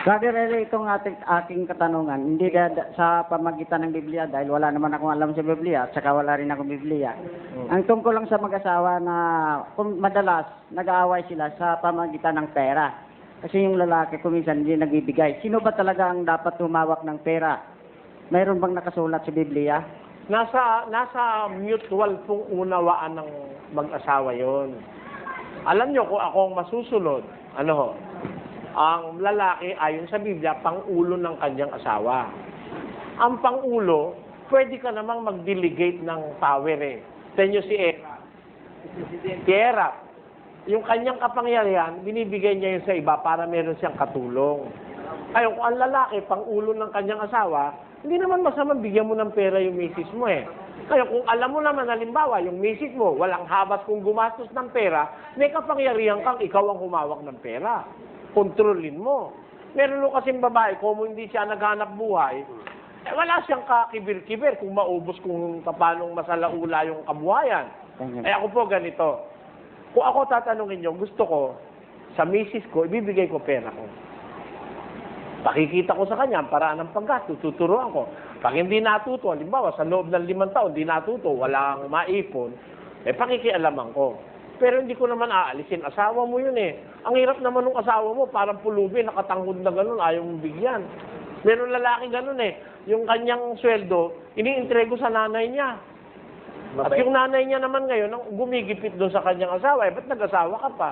Brother Eli, itong aking katanungan, hindi sa pamagitan ng Biblia dahil wala naman akong alam sa Biblia at saka wala rin akong Biblia. Ang tungkol lang sa mag-asawa na madalas nag-aaway sila sa pamagitan ng pera. Kasi yung lalaki kuminsan hindi nagbibigay. Sino ba talaga ang dapat humawak ng pera? Mayroon bang nakasulat sa Biblia? Nasa mutual pong unawaan ng mag-asawa yon. Alam nyo kung ako ang masusunod, ano ho? Ang lalaki ayon sa Biblia, pangulo ng kanyang asawa. Ang pangulo, pwede ka namang mag-delegate ng power eh. Tenyo si Era. Si Era. Yung kanyang kapangyarihan, binibigay niya yun sa iba para meron siyang katulong. Kaya kung ang lalaki, pangulo ng kanyang asawa, hindi naman masamang bigyan mo ng pera yung misis mo eh. Kaya kung alam mo naman, halimbawa, yung misis mo, walang habas kung gumastos ng pera, may kapangyarihan kang ikaw ang humawak ng pera. Kontrolin mo. Meron mo kasing babae, kung hindi siya naghanap buhay, wala siyang kakibir-kibir kung maubos kung paano masalaula yung kabuhayan. Ako po ganito. Kung ako tatanungin nyo, gusto ko, sa misis ko, ibibigay ko pera ko. Pakikita ko sa kanya, paraan ng paggasto, tuturuan ko. Pag hindi natuto, halimbawa, sa loob ng 5 taon, hindi natuto, walang maipon, pakikialaman ko. Pero hindi ko naman aalisin. Asawa mo yun eh. Ang hirap naman ng asawa mo, parang pulubi, nakatanggod na gano'n, ayaw mong bigyan. Meron lalaki gano'n eh. Yung kanyang sweldo, iniintrego sa nanay niya. At yung nanay niya naman ngayon, ang gumigipit doon sa kanyang asawa, ba't nag-asawa ka pa?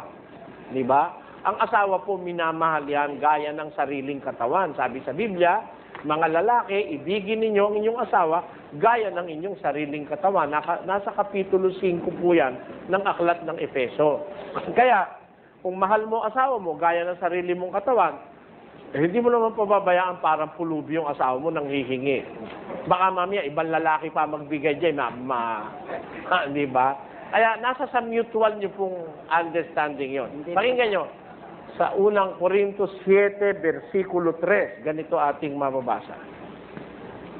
Di ba? Ang asawa po, minamahal yan, gaya ng sariling katawan. Sabi sa Biblia, mga lalaki, ibigin ninyo ang inyong asawa gaya ng inyong sariling katawan. Nasa Kapitulo 5 po yan ng Aklat ng Efeso. Kaya, kung mahal mo asawa mo gaya ng sarili mong katawan, hindi mo naman pababayaan parang pulubi yung asawa mo nang hihingi. Baka mamaya, ibang lalaki pa magbigay dyan, di ba? Kaya, nasa sa mutual nyo pong understanding yon. Pakinggan nyo. Sa unang Corintios 7, versikulo 3, ganito ating mababasa.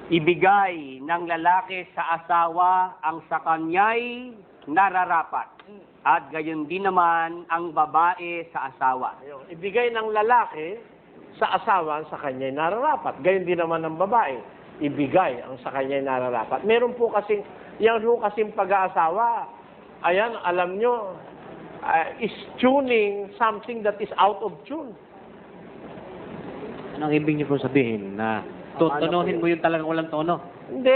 Ibigay ng lalaki sa asawa ang sa kanya'y nararapat, at gayon din naman ang babae sa asawa. Ibigay ng lalaki sa asawa ang sa kanya'y nararapat, gayon din naman ng babae. Ibigay ang sa kanya'y nararapat. Meron po kasing, yan po kasing pag-aasawa, ayan, alam nyo, is tuning something that is out of tune. Anong ibig niyo po sabihin? Na tutunuhin mo yung talagang walang tono? Hindi.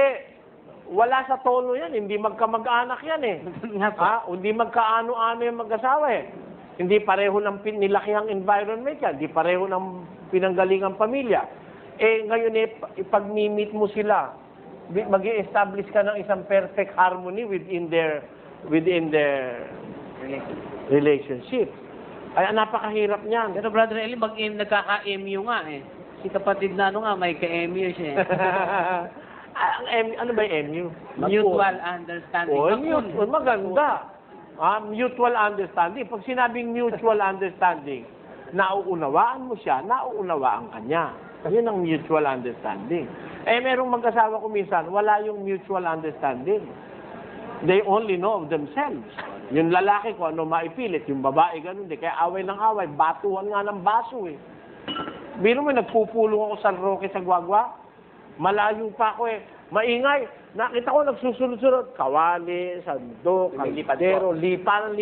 Wala sa tono yan. Hindi magkamag-anak yan eh. Hindi magkaano-ano yung mag-asawa eh. Hindi pareho ng nilakihang environment yan. Hindi pareho ng pinanggalingang pamilya. Ngayon ipag-meet mo sila. Mag-i-establish ka ng isang perfect harmony within their relationship. Kaya napakahirap niyan. Pero Brother Eli, nagkaka-MU nga eh. Si kapatid na may ka-MU siya eh. Ano ba yung MU? Mutual understanding. Mutual. Maganda. Mutual understanding. Pag sinabing mutual understanding, nauunawaan mo siya, nauunawaan ka niya. Yun ang mutual understanding. Merong mag-asawa ko minsan, wala yung mutual understanding. They only know of themselves. Yung lalaki ko, ano maipilit. Yung babae, ganun din. Kaya away ng away. Batuhan nga ng baso eh. Biro mo, nagpupulong ako sa Roque sa Guagua. Malayo pa ako eh. Maingay. Nakita ko nagsusunod-sunod. Kawali, sandok, kaldero, liparan.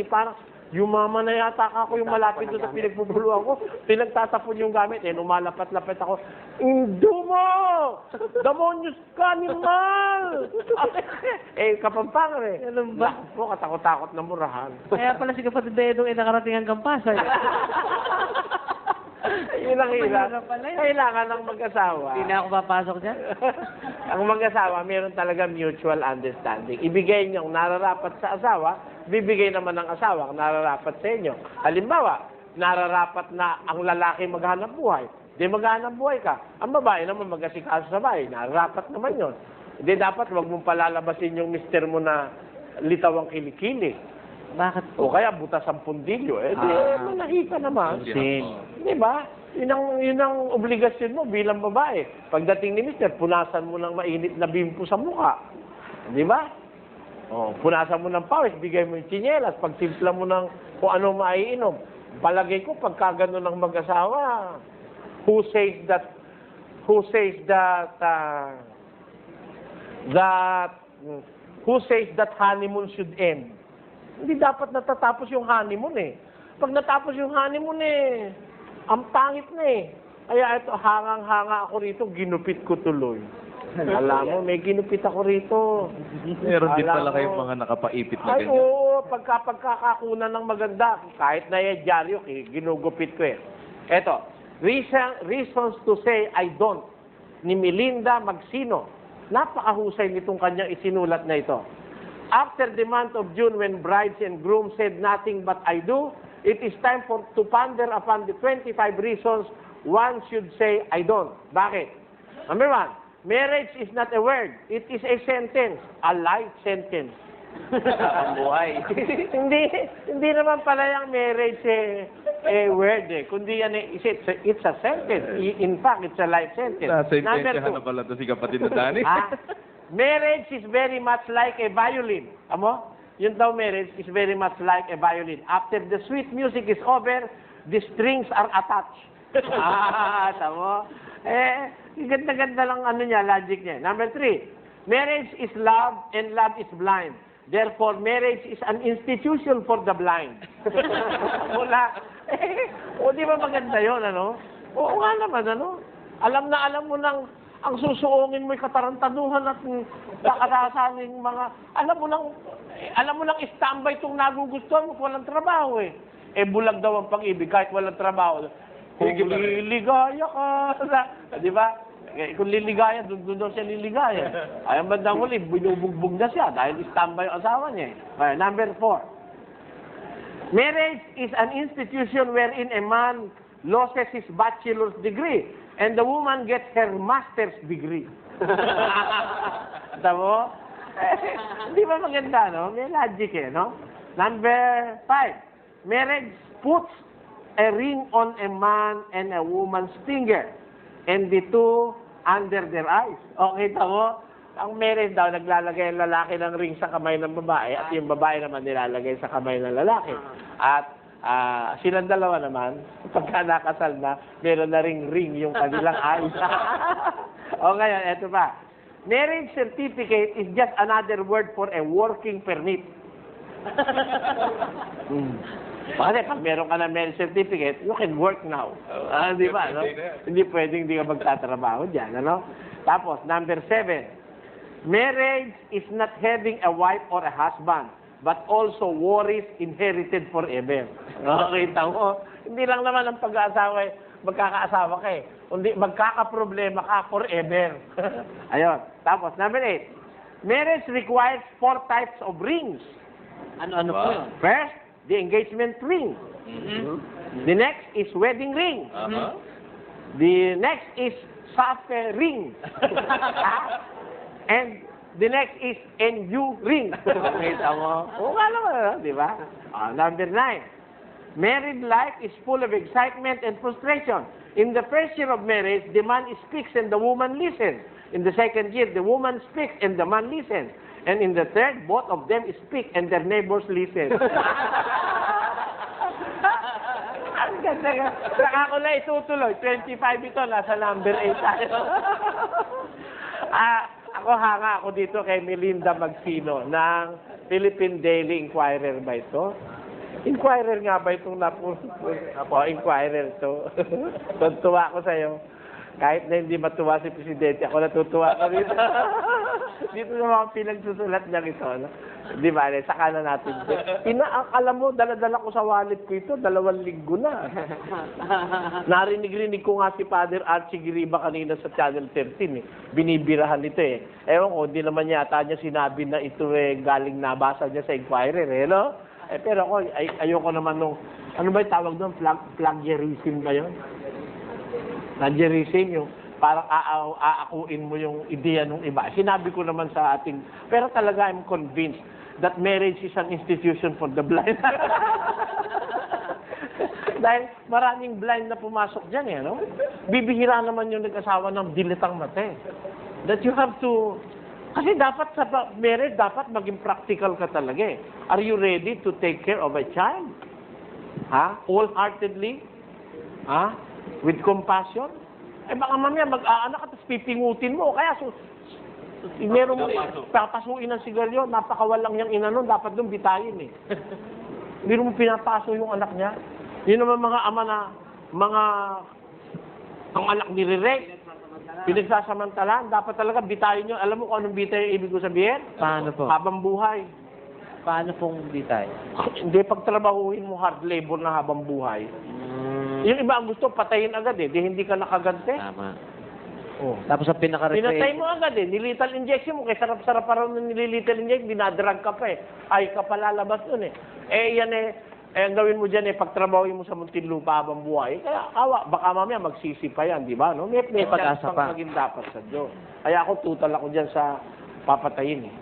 Yumama na yata ako yung malapit doon sa pinagpupuluan ko. Pinagtatapon yung gamit. Umalapat-lapit ako. Dumo! Damonyos ka, animal! Kapampangan eh. Ano ba? Ako, katakot-takot na murahan. Kaya pala si kapatid Bedong nakarating hanggang Pasay. Yun ang hirap. Kailangan ng mag-asawa. Hindi na ako papasok dyan. Ang mag-asawa, meron talaga mutual understanding. Ibigay niyo ang nararapat sa asawa, bibigay naman ng asawa ang nararapat sa inyo. Halimbawa, nararapat na ang lalaki maghanap buhay. Di maghanap buhay ka. Ang babae naman mag-asikaso sa bahay. Nararapat naman yon. Hindi dapat wag mong palalabasin yung mister mo na litaw ang kilikili. Bakit O kaya butas ang pundilyo. Manahi ka naman. Di ba? Yun ang obligasyon mo bilang babae. Pagdating ni mister, punasan mo ng mainit na bimpo sa mukha. Di ba? Punasan mo ng pawis, bigay mo yung tsinelas, pagtimpla mo ng kung ano maiinom. Palagay ko, pagka gano'n ng mag-asawa, who says that honeymoon should end. Hindi dapat natatapos yung honeymoon eh. Pag natapos yung honeymoon eh, ang pangit na eh. Kaya ito, hangang-hanga ako rito, ginupit ko tuloy. Alam mo, may ginupit ako rito. Meron din Alam pala mo. kayong mga nakapaipit na Ay, ganyan. oo, pagkakakunan ng maganda, kahit na yung dyaryo, ginugupit ko eh. Eto, reasons to say I don't, ni Melinda Magsino. Napakahusay nitong kanyang isinulat na ito. After the month of June, when brides and grooms said nothing but I do, it is time to ponder upon the 25 reasons one should say I don't. Bakit? Number 1, marriage is not a word. It is a sentence. A life sentence. Ang buhay. hindi naman pala yung marriage word eh. Kundi yan it's a sentence. In fact, it's a life sentence. Nasa-intensyahan na pala ito si kapatid na Danny. Marriage is very much like a violin. Amo? Yun daw marriage is very much like a violin. After the sweet music is over, the strings are attached. Tamo? Ganda-ganda lang logic niya. Number 3, marriage is love and love is blind. Therefore, marriage is an institution for the blind. Wala. Di ba maganda yun, ano? Oo nga naman, ano? Alam na alam mo nang ang susuungin mo'y katarantaduhan at kakatasaning mga, alam mo lang standby itong nagugustuhan mo kung walang trabaho eh. Bulag daw ang pag-ibig kahit walang trabaho. Kung liligaya ka, di ba? Kung liligaya, doon daw siya liligaya. Ay, ang bandang huli, binubugbog na siya dahil standby ang asawa niya. Number 4. Marriage is an institution wherein a man loses his bachelor's degree and the woman gets her master's degree. Tamo? Di ba maganda, no? May logic eh, no? Number 5. Marriage puts a ring on a man and a woman's finger and the two under their eyes. Okay, tamo? Ang marriage daw, naglalagay ang lalaki ng ring sa kamay ng babae at yung babae naman nilalagay sa kamay ng lalaki. At silang dalawa naman, pagka nakasal na, meron na ring yung kanilang eyes. O ngayon, eto pa. Marriage certificate is just another word for a working permit. Kasi pag meron ka na marriage certificate, you can work now. Di ba? No? Hindi pwedeng hindi ka magtatrabaho dyan. Ano? Tapos, number 7. Marriage is not having a wife or a husband, but also worries inherited forever. Nakita mo? Hindi lang naman ang pag-aasawa, magkakaasawa ka eh. Kundi magkakaproblema ka forever. Ayun. Tapos, number 8. Marriage requires 4 types of rings. Ano po yun? First, the engagement ring. The next is wedding ring. The next is safe ring. And the next is NU ring. Kita mo? Oo nga naman, di ba? Number 9. Married life is full of excitement and frustration. In the first year of marriage, the man speaks and the woman listens. In the second year, the woman speaks and the man listens. And in the third, both of them speak and their neighbors listen. Ang ganda nga. Saka ko na itutuloy. 25 ito, nasa number 8 tayo. Ako hanga ako dito kay Melinda Magsino ng Philippine Daily Inquirer ba ito? Inquirer nga ba itong Inquirer to. Tuwa ako sa'yo. Kahit na hindi matuwa si Presidente, ako natutuwa ka dito. Dito sa mga pinagsusulat niya ito. No? Di ba? Saka na natin. Alam mo, dala-dala ko sa wallet ko ito, 2 linggo na. Narinig ko nga si Father Archie Giriba kanina sa Channel 13. Binibirahan ito eh. Ewan ko, hindi naman yata niya sinabi na ito galing nabasa niya sa Inquirer. No? Pero ako, ayoko naman nung, ano ba yung tawag doon? Plagiarism ba yun? Plagiarism, yung parang aakuin mo yung ideya ng iba. Sinabi ko naman sa ating, pero talaga I'm convinced that marriage is an institution for the blind. Dahil maraming blind na pumasok dyan eh, no? Bibihira naman yung nag-asawa ng dilitang mate. That you have to, kasi dapat sa marriage, dapat maging practical ka talaga eh. Are you ready to take care of a child? Ha? Wholeheartedly? Ha? with compassion. Eh baka mamaya mag-aanak at tapos pipingutin mo. Kaya meron mo, papasuin ng sigarilyo, napakawalang niyang ina nun, dapat doon bitayin eh. Meron mo pinapaso yung anak niya. Yun naman mga ama na, ang anak nire-rape, pinagsasamantalaan, dapat talaga bitayin nyo. Alam mo kung anong bitay yung ibig ko sabihin? Paano po? Habang buhay. Paano pong bitay? Hindi, pagtrabahuhin mo hard labor na habang buhay. Yung iba ang gusto, patayin agad eh. Di hindi ka nakagante. Tama. Oh. Tapos ang Pinatay pinaka-recreation. mo agad eh. Nilital injection mo. Kaya sarap-sarap pa rin ng nililital injection. Dinadrag ka pa eh. Ay ka pa lalabas nun eh. Eh yan eh. Eh, ang gawin mo dyan eh, pagtrabahuin mo sa Muntinlupa habang buhay, kaya awa, baka mamaya magsisi pa yan, di ba? No? May May pag-asa chance pang pa. maging dapat sa Diyos. Kaya ako, tutal ako dyan sa papatayin eh.